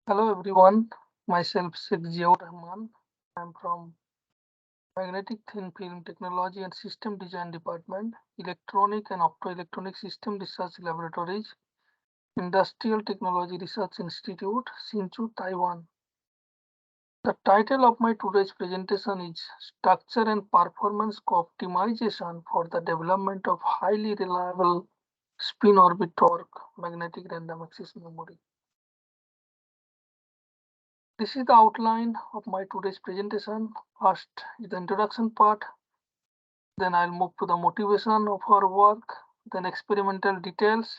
Hello everyone, myself Sheikh Rahaman. I'm from Magnetic Thin Film Technology and System Design Department, Electronic and Optoelectronic System Research Laboratories, Industrial Technology Research Institute, Hsinchu, Taiwan. The title of my today's presentation is Structure and Performance Optimization for the Development of Highly Reliable Spin Orbit Torque Magnetic Random Access Memory. This is the outline of my today's presentation. First is the introduction part, then I'll move to the motivation of our work, then experimental details,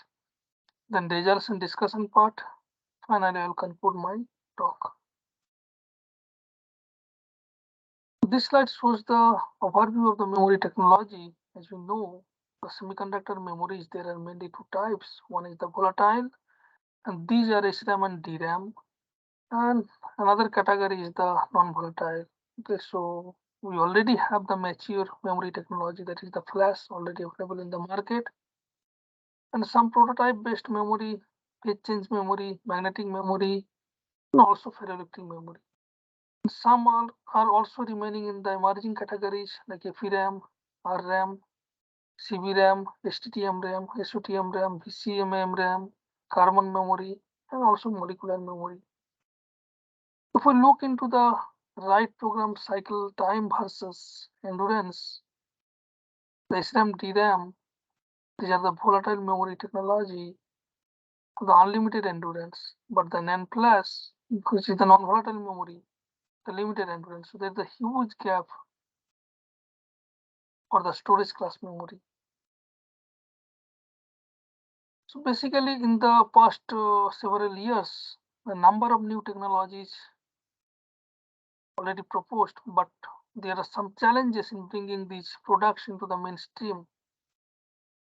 then results and discussion part. Finally, I will conclude my talk. This slide shows the overview of the memory technology. As we know, the semiconductor memories, there are mainly two types. One is the volatile, and these are SRAM and DRAM. And another category is the non-volatile. Okay, so we already have the mature memory technology, that is the flash, already available in the market, and some prototype based memory, phase change memory, magnetic memory, and also ferroelectric memory. And some are also remaining in the emerging categories like FERAM, RRAM, CBRAM, STT-MRAM, SOT-MRAM, VCMA-MRAM, carbon memory, and also molecular memory. If we look into the write program cycle time versus endurance, the SRAM DRAM, these are the volatile memory technology, the unlimited endurance, but the NAND plus, which is the non-volatile memory, the limited endurance. So there's a huge gap for the storage class memory. So basically, in the past several years, the number of new technologies already proposed, but there are some challenges in bringing these products into the mainstream.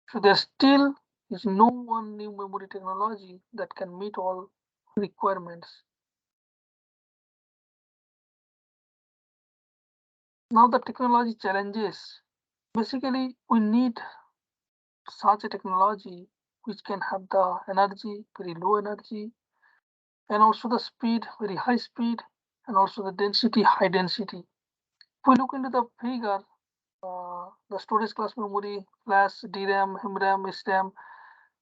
So there still is no one new memory technology that can meet all requirements. Now the technology challenges. Basically, we need such a technology which can have the energy, very low energy, and also the speed, very high speed, and also the density, high density. If we look into the figure, the storage class memory, flash, DRAM, MRAM, SRAM.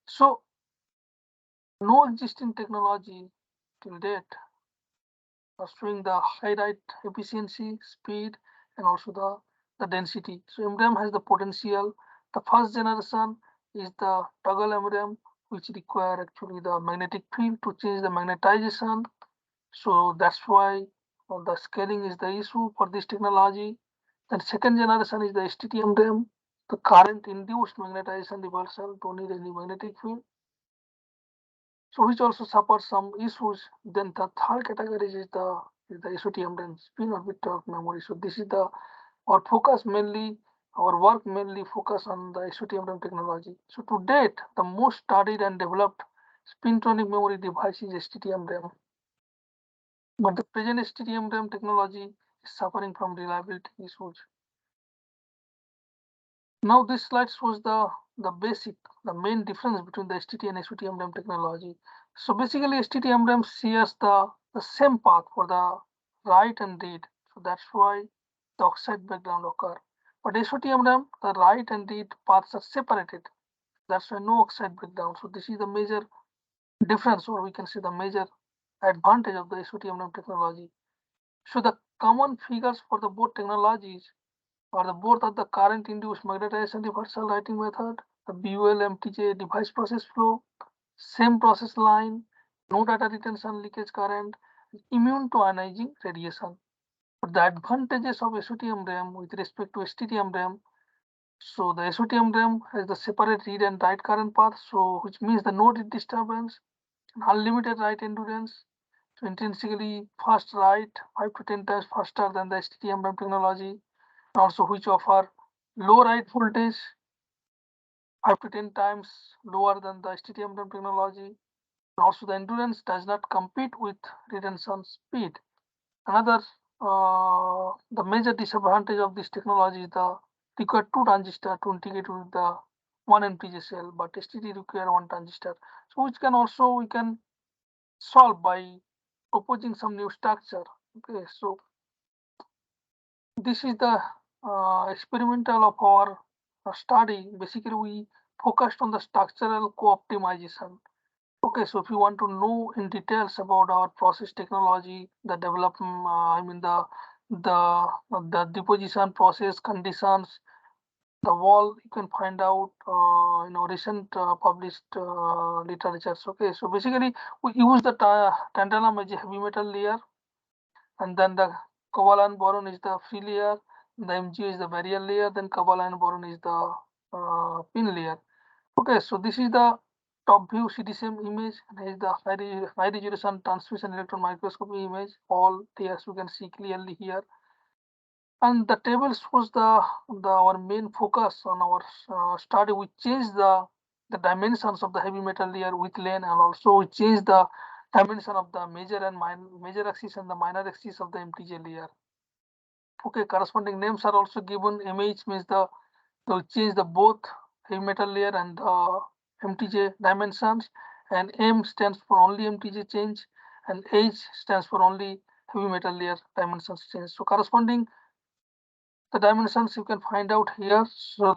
So no existing technology till date are showing the high write efficiency, speed, and also the density. So MRAM has the potential. The first generation is the toggle MRAM, which require actually the magnetic field to change the magnetization. So that's why the scaling is the issue for this technology. Then second generation is the STT-MRAM, the current induced magnetization reversal, don't need any magnetic field. So which also suffers some issues. Then the third category is the SOT-MRAM, spin orbit torque memory. So this is our focus mainly, our work mainly focus on the SOT-MRAM technology. So to date, the most studied and developed spintronic memory device is STT-MRAM. But the present STT-MRAM technology is suffering from reliability issues. Now this slide shows the main difference between the STT and SOT-MRAM technology. So basically STT-MRAM shares the same path for the write and read. So that's why the oxide background occur. But SOT-MRAM, the write and read paths are separated. That's why no oxide background. So this is the major difference, or we can say the major advantage of the SOT-MRAM technology. So the common figures for the both technologies are the both of the current induced magnetization reversal writing method, the VLSI-TSA device process flow, same process line, no data retention leakage current, immune to ionizing radiation. But the advantages of SOT-MRAM with respect to STT-MRAM, so the SOT-MRAM has the separate read and write current path, so which means the no read disturbance, unlimited write endurance, so intrinsically fast write 5 to 10 times faster than the STT-MRAM technology, also which offer low write voltage 5 to 10 times lower than the STT-MRAM technology. Also the endurance does not compete with retention speed. Another the major disadvantage of this technology is the required 2 transistor to integrate with the 1 NPJ cell, but STT require 1 transistor. So which can also we can solve by proposing some new structure. Okay, so this is the experimental of our study. Basically, we focused on the structural co-optimization. Okay, so if you want to know in details about our process technology, the development, I mean the deposition process conditions, the wall, you can find out recent published literatures. Okay, so basically we use the tantalum as a heavy metal layer, and then the covalent boron is the free layer, the Mg is the barrier layer, then covalent boron is the pin layer. Okay, so this is the top view CDCM image, and is the high resolution transmission electron microscopy image. All layers you can see clearly here. And the table shows the our main focus on our study. We change the dimensions of the heavy metal layer with lane, and also we change the dimension of the major axis and the minor axis of the MTJ layer. Okay, corresponding names are also given. MH means we change the both heavy metal layer and MTJ dimensions, and M stands for only MTJ change, and H stands for only heavy metal layer dimensions change. So corresponding the dimensions you can find out here. So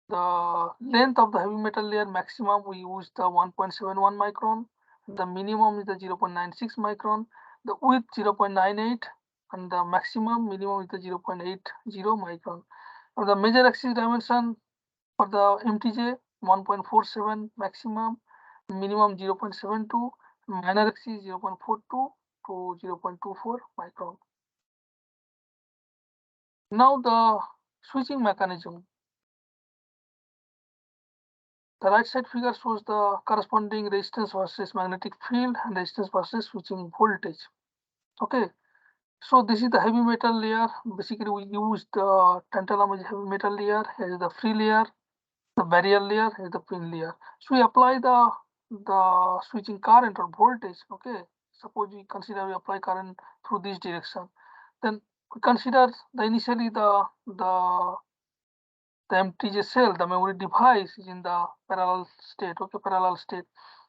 the length of the heavy metal layer maximum we use the 1.71 micron, the minimum is the 0.96 micron, the width 0.98, and the maximum minimum is the 0.80 micron. Now the major axis dimension for the MTJ 1.47 maximum, minimum 0.72, minor axis 0.42 to 0.24 micron. Now the switching mechanism. The right side figure shows the corresponding resistance versus magnetic field and resistance versus switching voltage. Okay, so this is the heavy metal layer. Basically, we use the tantalum as heavy metal layer. Here is the free layer, the barrier layer, here is the pin layer. So we apply the switching current or voltage. Okay, suppose we consider we apply current through this direction. Then we consider initially the MTJ cell, the memory device is in the parallel state, okay, parallel state.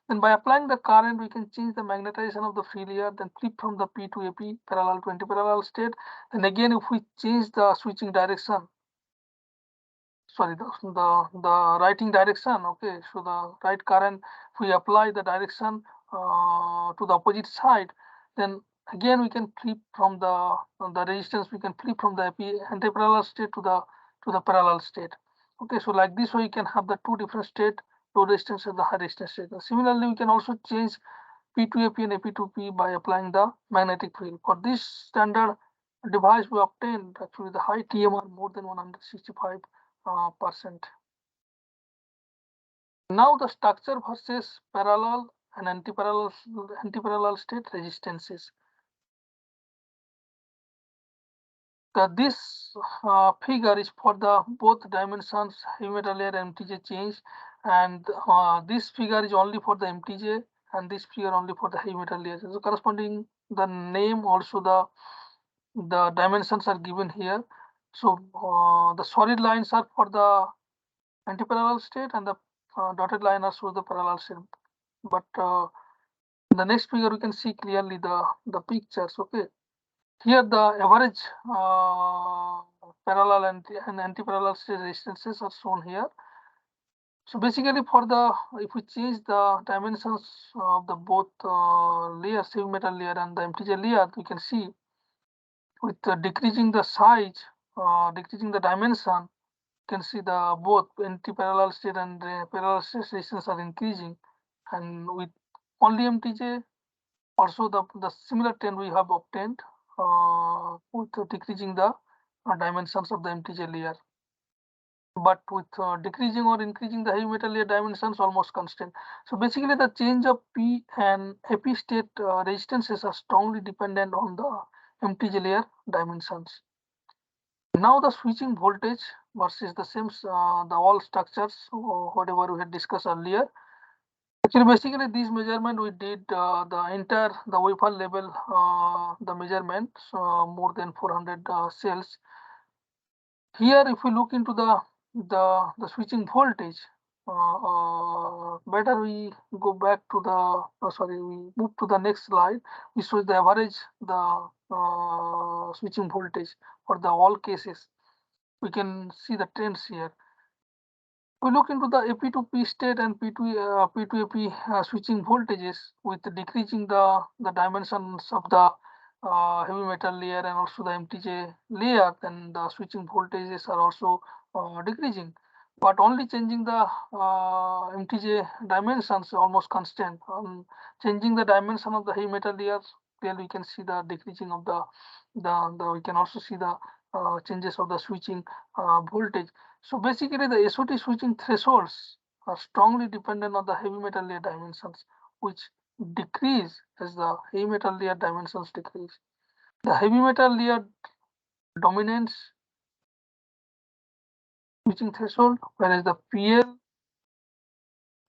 Then by applying the current, we can change the magnetization of the free layer, then flip from the P to AP parallel to anti-parallel state. Then again, if we change the switching direction, sorry, the writing direction, okay, so the right current, if we apply the direction to the opposite side, then again we can flip from the resistance, we can flip from the anti-parallel state to the parallel state. Okay, so like this way you can have the two different state, low resistance and the high resistance state. Similarly, we can also change P to AP and AP to P by applying the magnetic field. For this standard device, we obtained actually the high TMR more than 165%. Now the structure versus parallel and anti-parallel state resistances. This figure is for the both dimensions heavy metal layer MTJ change, and this figure is only for the MTJ, and this figure only for the heavy metal layer. So corresponding the name, also the dimensions are given here. So the solid lines are for the anti-parallel state, and the dotted line are shows the parallel state. But in the next figure we can see clearly the pictures. Okay, here the average parallel and anti-parallel state resistances are shown here. So basically, for the if we change the dimensions of the both layers, heavy metal layer and the MTJ layer, we can see with decreasing the size, decreasing the dimension, you can see the both anti-parallel state and parallel state resistance are increasing, and with only MTJ, also the similar trend we have obtained with decreasing the dimensions of the MTJ layer. But with decreasing or increasing the heavy metal layer dimensions almost constant. So basically the change of P and AP state resistances are strongly dependent on the MTJ layer dimensions. Now the switching voltage versus the same the all structures whatever we had discussed earlier. Actually, basically this measurement we did the entire the wafer level the measurement more than 400 cells. Here, if we look into the switching voltage, better we go back to the, we move to the next slide. We show the average, the switching voltage for the all cases. We can see the trends here. We look into the AP to P state and P to AP switching voltages with decreasing the dimensions of the heavy metal layer and also the MTJ layer, then the switching voltages are also decreasing, but only changing the MTJ dimensions almost constant. Changing the dimension of the heavy metal layer, clearly we can see the decreasing of the we can also see the changes of the switching voltage. So basically the SOT switching thresholds are strongly dependent on the heavy metal layer dimensions, which decrease as the heavy metal layer dimensions decrease. The heavy metal layer dominates switching threshold, whereas the PL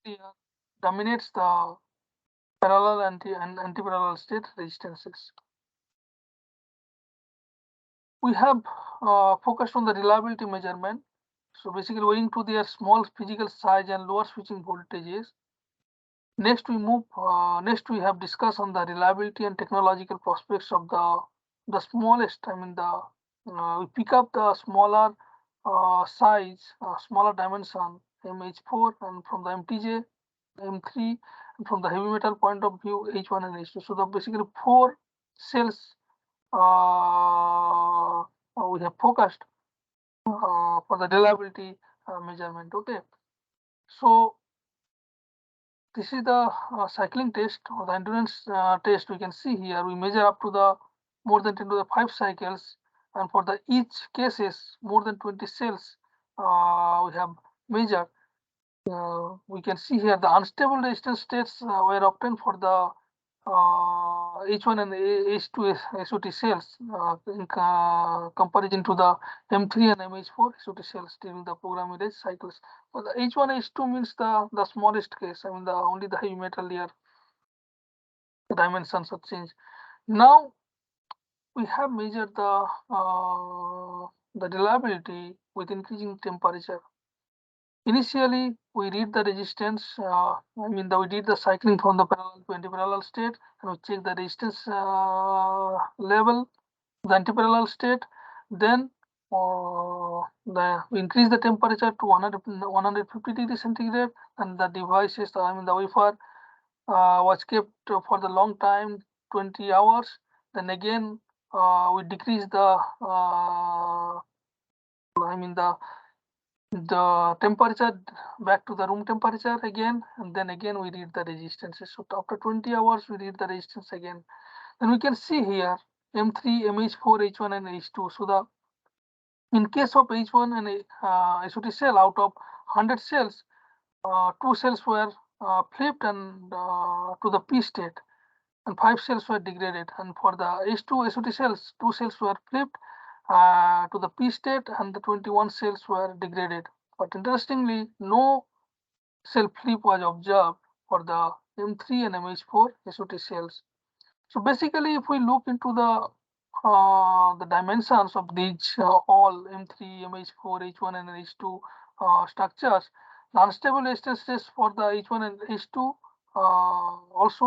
layer dominates the parallel and anti-parallel state resistances. We have focused on the reliability measurement. So basically owing to their small physical size and lower switching voltages. Next we move. Next we have discussed on the reliability and technological prospects of the smallest. I mean we pick up the smaller size, smaller dimension MH4, and from the MTJ, M3, and from the heavy metal point of view H1 and H2. So the basically 4 cells we have focused for the reliability measurement. Okay, so this is the cycling test or the endurance test. We can see here we measure up to the more than 10 to the 5 cycles, and for the each cases more than 20 cells we have measured. We can see here the unstable resistance states were obtained for the H1 and H2 SOT cells in comparison to the M3 and MH4 SOT cells during the programming range cycles. So the H1 H2 means the smallest case. I mean only the heavy metal layer dimensions are changed. Now we have measured the reliability with increasing temperature. Initially, we read the resistance. We did the cycling from the parallel to anti-parallel state, and we check the resistance level, the anti-parallel state. Then we increase the temperature to 150 degrees centigrade, and the devices, the wafer was kept for the long time, 20 hours. Then again, we decrease the the temperature back to the room temperature again, and then again we read the resistances. So after 20 hours we read the resistance again. Then we can see here M3, MH4, H1 and H2. So the in case of H1 and SOT cell, out of 100 cells, 2 cells were flipped and to the P state, and 5 cells were degraded. And for the H2 SOT cells, 2 cells were flipped to the P state, and the 21 cells were degraded. But interestingly, no cell flip was observed for the M3 and MH4 SOT cells. So basically, if we look into the dimensions of these all M3, MH4, H1 and H2 structures, the unstable resistance test for the H1 and H2 also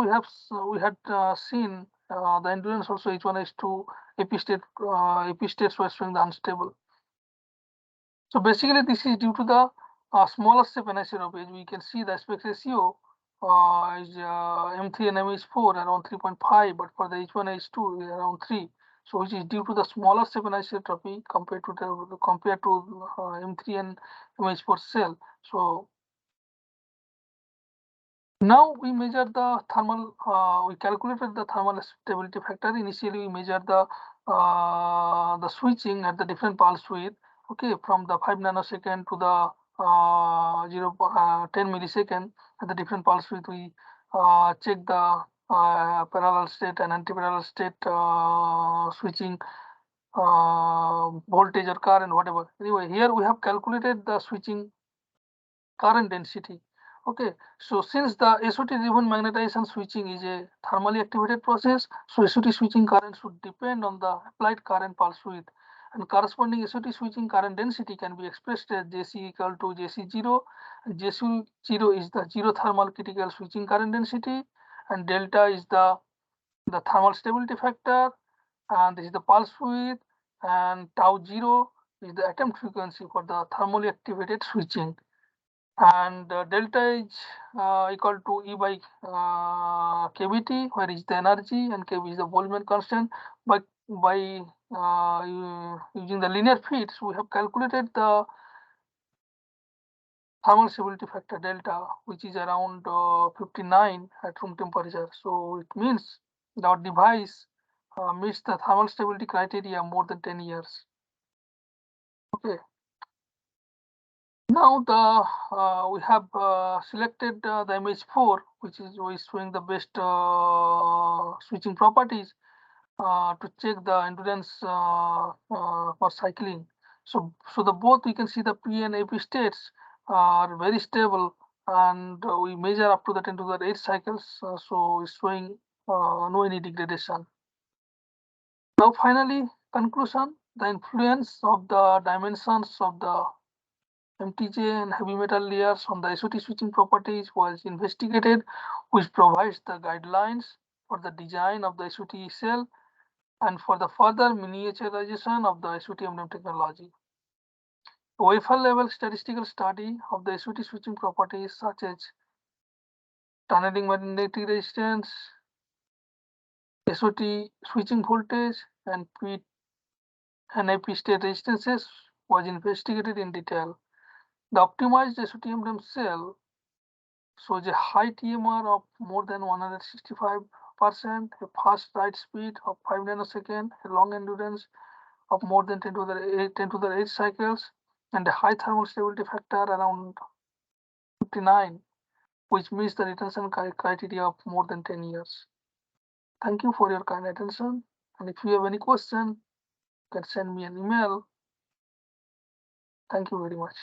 we had seen the endurance also H1 H2 AP states were showing the unstable. So basically this is due to the smaller step anisotropy. We can see the aspect ratio is M3 and MH4 around 3.5, but for the H1 H2 is around 3. So which is due to the smaller step anisotropy compared to M3 and MH4 cell. So now we measure the thermal, we calculated the thermal stability factor. Initially we measured the switching at the different pulse width, okay, from the 5 nanosecond to the 10 millisecond. At the different pulse width we check the parallel state and anti-parallel state switching voltage or current, whatever. Anyway, here we have calculated the switching current density. Okay, so since the SOT driven magnetization switching is a thermally activated process, so SOT switching current should depend on the applied current pulse width. and corresponding SOT switching current density can be expressed as Jc equal to Jc0. Jc0 is the zero thermal critical switching current density, and delta is the thermal stability factor, and this is the pulse width, and tau 0 is the attempt frequency for the thermally activated switching, and delta is equal to E by kVt, where is the energy and kV is the Boltzmann constant. By using the linear fits, we have calculated the thermal stability factor delta, which is around 59 at room temperature. So it means that our device meets the thermal stability criteria more than 10 years. Okay. Now we have selected the image 4, which is showing the best switching properties to check the endurance for cycling. So the both we can see the P and AP states are very stable, and we measure up to the 10 to the 8 cycles. So it's showing no any degradation. Now finally, conclusion: the influence of the dimensions of the MTJ and heavy metal layers on the SOT switching properties was investigated, which provides the guidelines for the design of the SOT cell and for the further miniaturization of the SOT-MRAM technology. A wafer level statistical study of the SOT switching properties such as tunneling magnetic resistance, SOT switching voltage, and P and AP state resistances was investigated in detail. The optimized SOT-MRAM cell shows a high TMR of more than 165%, a fast write speed of 5 nanoseconds, a long endurance of more than 10 to the 8 cycles, and a high thermal stability factor around 59, which meets the retention criteria of more than 10 years. Thank you for your kind attention, and if you have any question, you can send me an email. Thank you very much.